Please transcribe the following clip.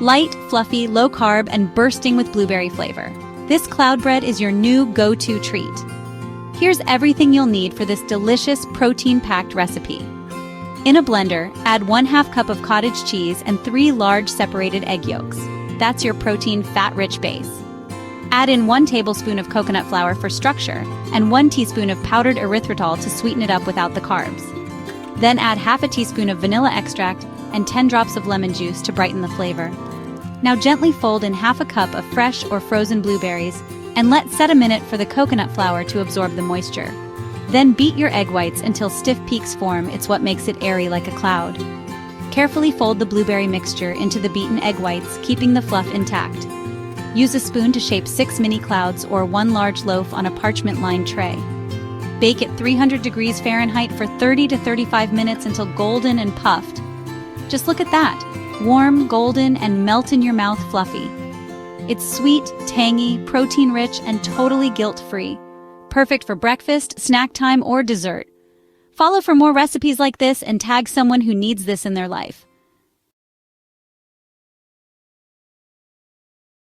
Light, fluffy, low-carb, and bursting with blueberry flavor. This cloud bread is your new go-to treat. Here's everything you'll need for this delicious protein-packed recipe. In a blender, add 1/2 cup of cottage cheese and 3 large separated egg yolks. That's your protein fat-rich base. Add in 1 tablespoon of coconut flour for structure and 1 teaspoon of powdered erythritol to sweeten it up without the carbs. Then add 1/2 teaspoon of vanilla extract and 10 drops of lemon juice to brighten the flavor. Now gently fold in 1/2 cup of fresh or frozen blueberries and let set a minute for the coconut flour to absorb the moisture. Then beat your egg whites until stiff peaks form. It's what makes it airy like a cloud. Carefully fold the blueberry mixture into the beaten egg whites, keeping the fluff intact. Use a spoon to shape 6 mini clouds or 1 large loaf on a parchment-lined tray. Bake at 300 degrees Fahrenheit for 30 to 35 minutes until golden and puffed. Just look at that, warm, golden, and melt in your mouth fluffy. It's sweet, tangy, protein-rich, and totally guilt-free. Perfect for breakfast, snack time, or dessert. Follow for more recipes like this and tag someone who needs this in their life.